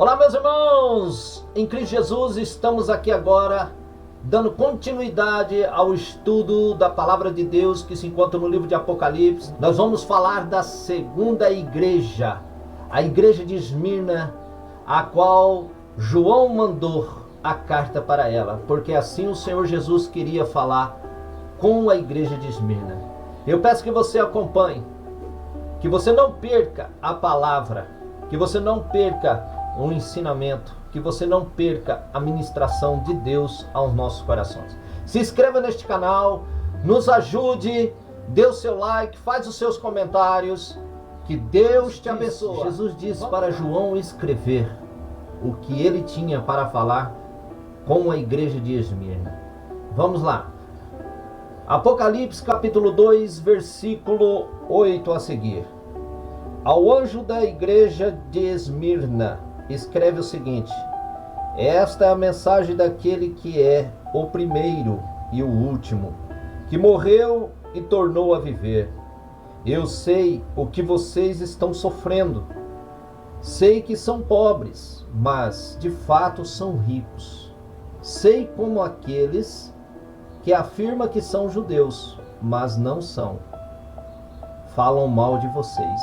Olá, meus irmãos, em Cristo Jesus, estamos aqui agora dando continuidade ao estudo da Palavra de Deus que se encontra no livro de Apocalipse. Nós vamos falar da segunda igreja, a igreja de Esmirna, a qual João mandou a carta para ela, porque assim o Senhor Jesus queria falar com a igreja de Esmirna. Eu peço que você acompanhe, que você não perca a palavra, que você não perca o ensinamento, que você não perca a ministração de Deus aos nossos corações. Se inscreva neste canal, nos ajude, dê o seu like, faz os seus comentários, que Deus te abençoe. Jesus disse para João escrever o que ele tinha para falar com a igreja de Esmirna. Vamos lá. Apocalipse capítulo 2, versículo 8 a seguir. Ao anjo da igreja de Esmirna, escreve o seguinte: esta é a mensagem daquele que é o primeiro e o último, que morreu e tornou a viver. Eu sei o que vocês estão sofrendo. Sei que são pobres, mas de fato são ricos. Sei como aqueles que afirmam que são judeus, mas não são. Falam mal de vocês.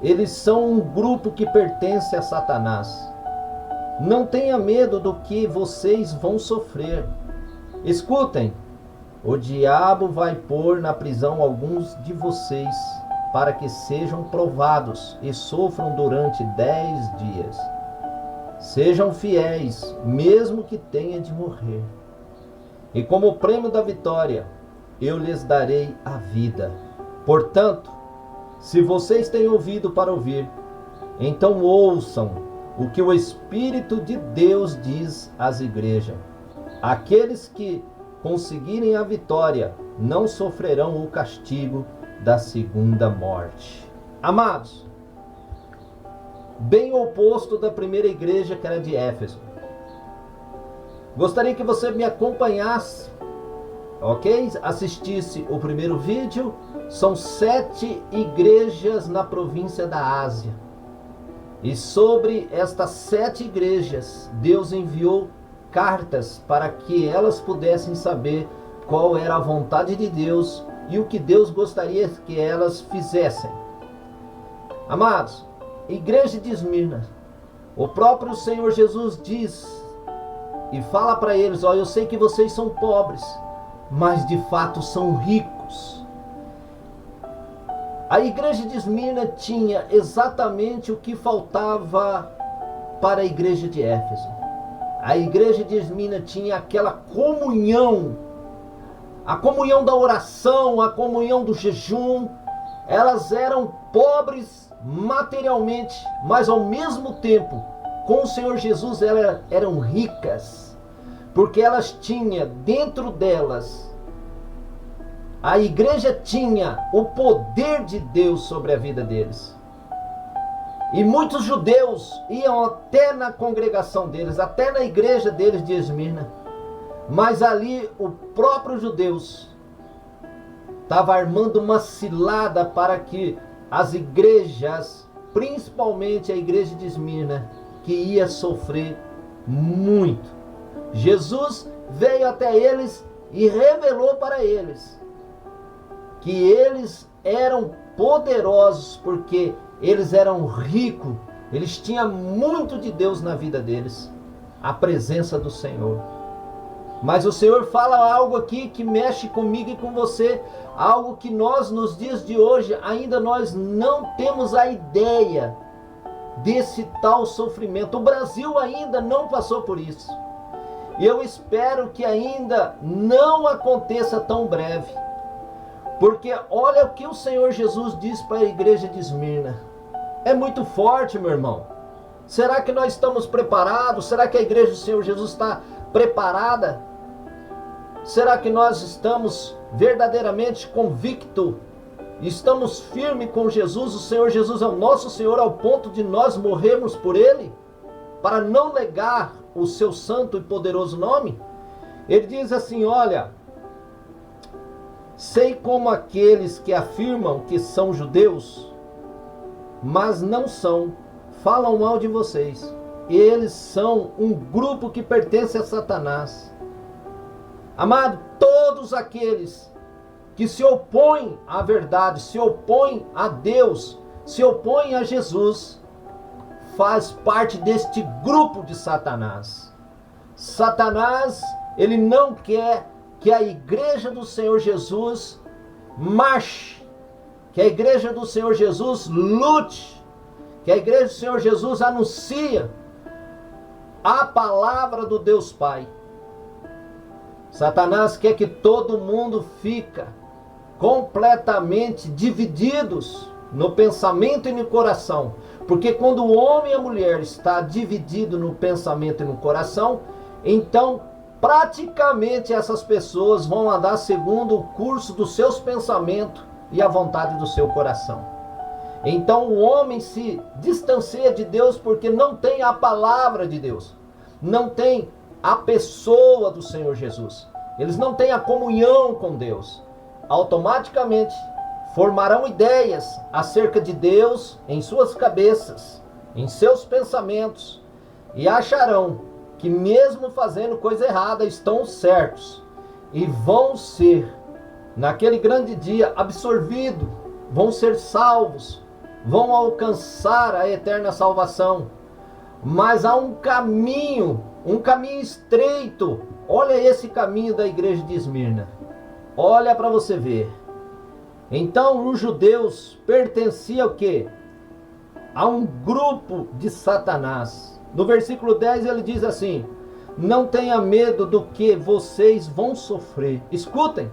Eles são um grupo que pertence a Satanás. Não tenha medo do que vocês vão sofrer. Escutem, o diabo vai pôr na prisão alguns de vocês para que sejam provados e sofram durante 10 dias. Sejam fiéis, mesmo que tenha de morrer. E como prêmio da vitória, eu lhes darei a vida. Portanto, se vocês têm ouvido para ouvir, então ouçam o que o Espírito de Deus diz às igrejas. Aqueles que conseguirem a vitória não sofrerão o castigo da segunda morte. Amados, bem oposto da primeira igreja, que era de Éfeso. Gostaria que você me acompanhasse, ok? Assistisse o primeiro vídeo. São 7 igrejas na província da Ásia. E sobre estas 7 igrejas, Deus enviou cartas para que elas pudessem saber qual era a vontade de Deus e o que Deus gostaria que elas fizessem. Amados, igreja de Esmirna, o próprio Senhor Jesus diz e fala para eles: ó, eu sei que vocês são pobres, mas de fato são ricos. A igreja de Esmirna tinha exatamente o que faltava para a igreja de Éfeso. A igreja de Esmirna tinha aquela comunhão, a comunhão da oração, a comunhão do jejum. Elas eram pobres materialmente, mas ao mesmo tempo, com o Senhor Jesus, elas eram ricas, porque elas tinham dentro delas, a igreja tinha o poder de Deus sobre a vida deles. E muitos judeus iam até na congregação deles, até na igreja deles de Esmirna. Mas ali o próprio judeus estava armando uma cilada para que as igrejas, principalmente a igreja de Esmirna, que ia sofrer muito. Jesus veio até eles e revelou para eles que eles eram poderosos, porque eles eram ricos, eles tinham muito de Deus na vida deles, a presença do Senhor. Mas o Senhor fala algo aqui que mexe comigo e com você, algo que nós nos dias de hoje ainda nós não temos a ideia desse tal sofrimento. O Brasil ainda não passou por isso. E eu espero que ainda não aconteça tão breve. Porque olha o que o Senhor Jesus diz para a igreja de Esmirna. É muito forte, meu irmão. Será que nós estamos preparados? Será que a igreja do Senhor Jesus está preparada? Será que nós estamos verdadeiramente convictos? Estamos firmes com Jesus? O Senhor Jesus é o nosso Senhor ao ponto de nós morrermos por Ele? Para não negar o seu santo e poderoso nome? Ele diz assim, olha: sei como aqueles que afirmam que são judeus, mas não são, falam mal de vocês. eles são um grupo que pertence a Satanás. Amado, todos aqueles que se opõem à verdade, se opõem a Deus, se opõem a Jesus, faz parte deste grupo de Satanás. Satanás, ele não quer que a igreja do Senhor Jesus marche, que a igreja do Senhor Jesus lute, que a igreja do Senhor Jesus anuncie a palavra do Deus Pai. Satanás quer que todo mundo fica completamente divididos no pensamento e no coração. Porque quando o homem e a mulher está dividido no pensamento e no coração, então praticamente essas pessoas vão andar segundo o curso dos seus pensamentos e a vontade do seu coração. Então o homem se distancia de Deus porque não tem a palavra de Deus, não tem a pessoa do Senhor Jesus. Eles não têm a comunhão com Deus. Automaticamente formarão ideias acerca de Deus em suas cabeças, em seus pensamentos, e acharão que mesmo fazendo coisa errada estão certos, e vão ser, naquele grande dia, absorvidos, vão ser salvos, vão alcançar a eterna salvação. Mas há um caminho estreito. Olha esse caminho da igreja de Esmirna. Olha para você ver. Então os judeus pertenciam o quê? A um grupo de Satanás. No versículo 10 ele diz assim: não tenha medo do que vocês vão sofrer. Escutem.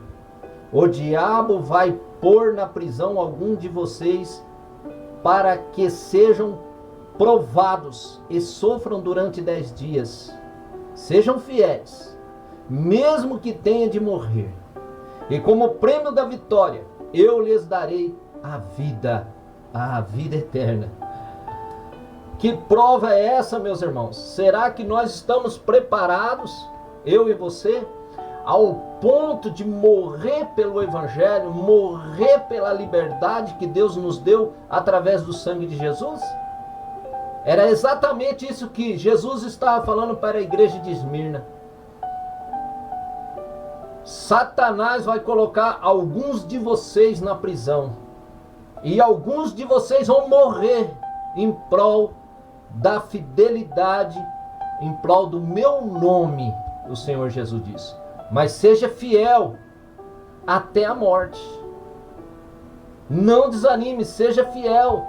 O diabo vai pôr na prisão algum de vocês para que sejam provados e sofram durante 10 dias. Sejam fiéis, mesmo que tenha de morrer. E como prêmio da vitória, eu lhes darei a vida eterna. Que prova é essa, meus irmãos? Será que nós estamos preparados, eu e você, ao ponto de morrer pelo Evangelho, morrer pela liberdade que Deus nos deu através do sangue de Jesus? Era exatamente isso que Jesus estava falando para a igreja de Esmirna. Satanás vai colocar alguns de vocês na prisão, e alguns de vocês vão morrer em prol da fidelidade, em prol do meu nome, o Senhor Jesus disse. Mas seja fiel até a morte. Não desanime, seja fiel.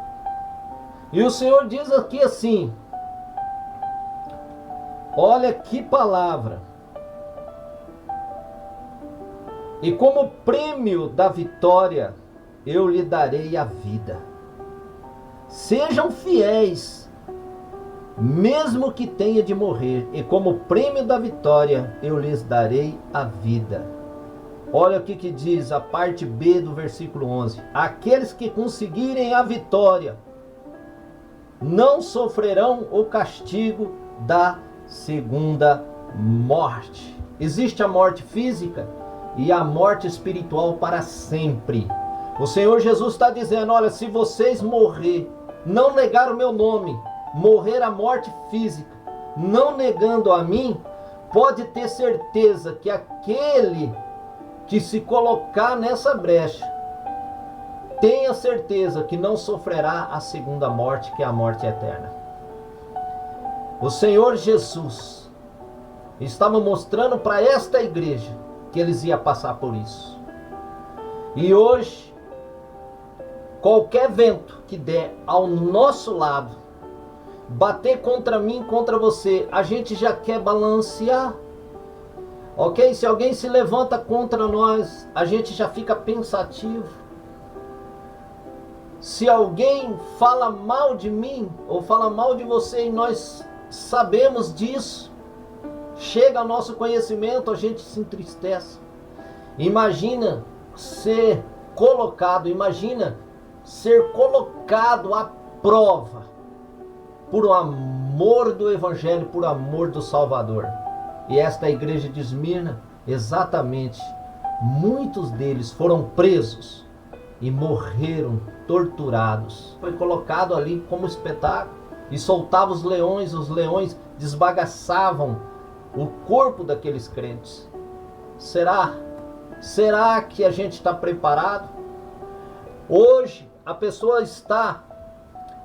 E o Senhor diz aqui assim, olha que palavra. E como prêmio da vitória, eu lhe darei a vida. Sejam fiéis, mesmo que tenha de morrer, e como prêmio da vitória, eu lhes darei a vida. Olha o que diz a parte B do versículo 11. Aqueles que conseguirem a vitória não sofrerão o castigo da segunda morte. Existe a morte física e a morte espiritual para sempre. O Senhor Jesus está dizendo, olha, se vocês morrer, não negar o meu nome, morrer a morte física, não negando a mim, pode ter certeza que aquele que se colocar nessa brecha, tenha certeza que não sofrerá a segunda morte, que é a morte eterna. O Senhor Jesus estava mostrando para esta igreja que eles iam passar por isso. E hoje, qualquer vento que der ao nosso lado, bater contra mim, contra você, a gente já quer balancear. Ok? Se alguém se levanta contra nós, a gente já fica pensativo. Se alguém fala mal de mim, ou fala mal de você, e nós sabemos disso, chega ao nosso conhecimento, a gente se entristece. Imagina ser colocado à prova por o amor do Evangelho, por amor do Salvador. E esta igreja de Esmirna, exatamente, muitos deles foram presos e morreram torturados. Foi colocado ali como espetáculo. e soltava os leões desbagaçavam o corpo daqueles crentes. Será que a gente está preparado? Hoje a pessoa está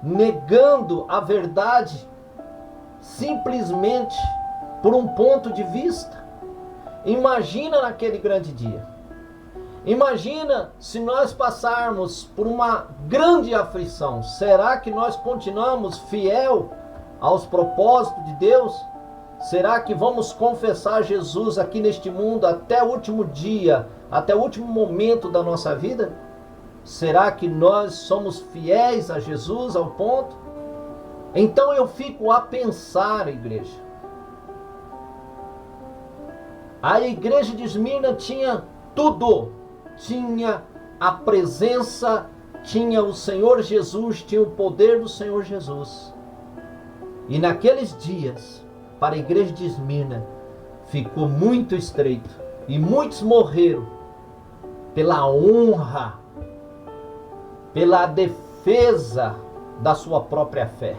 negando a verdade simplesmente por um ponto de vista. Imagina naquele grande dia. Imagina se nós passarmos por uma grande aflição. Será que nós continuamos fiel aos propósitos de Deus? Será que vamos confessar Jesus aqui neste mundo até o último dia, até o último momento da nossa vida? Será que nós somos fiéis a Jesus ao ponto? Então eu fico a pensar, igreja. A igreja de Esmirna tinha tudo. Tinha a presença, tinha o Senhor Jesus, tinha o poder do Senhor Jesus. E naqueles dias, para a igreja de Esmirna, ficou muito estreito. E muitos morreram pela honra, pela defesa da sua própria fé.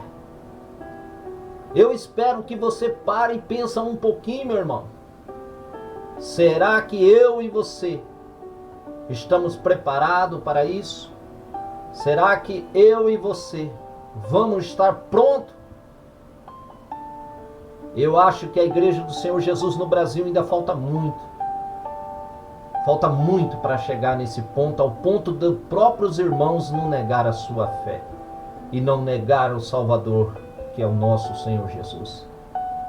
Eu espero que você pare e pense um pouquinho, meu irmão. Será que eu e você estamos preparados para isso? Será que eu e você vamos estar prontos? Eu acho que a igreja do Senhor Jesus no Brasil ainda falta muito. Falta muito para chegar nesse ponto, ao ponto de próprios irmãos não negar a sua fé e não negar o Salvador, que é o nosso Senhor Jesus.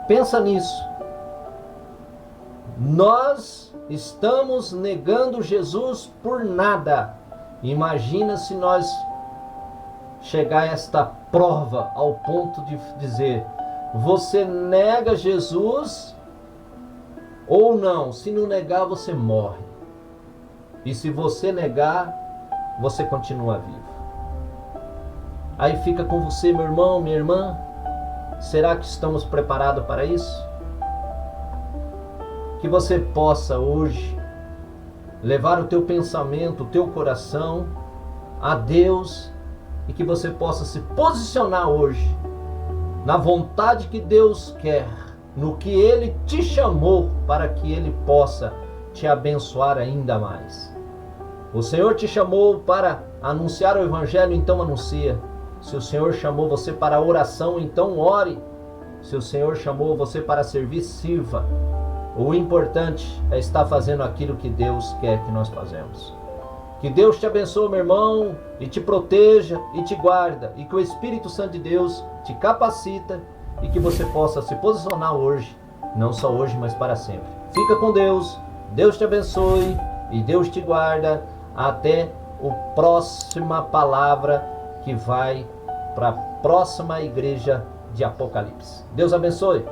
Pensa nisso. Nós estamos negando Jesus por nada. Imagina se nós chegar a esta prova ao ponto de dizer: você nega Jesus ou não? Se não negar, você morre. E se você negar, você continua vivo. Aí fica com você, meu irmão, minha irmã. Será que estamos preparados para isso? Que você possa hoje levar o teu pensamento, o teu coração a Deus, e que você possa se posicionar hoje na vontade que Deus quer, no que Ele te chamou, para que Ele possa te abençoar ainda mais. O Senhor te chamou para anunciar o Evangelho, então anuncia. Se o Senhor chamou você para a oração, então ore. Se o Senhor chamou você para servir, sirva. O importante é estar fazendo aquilo que Deus quer que nós façamos. Que Deus te abençoe, meu irmão, e te proteja e te guarda, e que o Espírito Santo de Deus te capacita, e que você possa se posicionar hoje, não só hoje, mas para sempre. Fica com Deus, Deus te abençoe e Deus te guarda. Até a próxima palavra que vai para a próxima igreja de Apocalipse. Deus abençoe.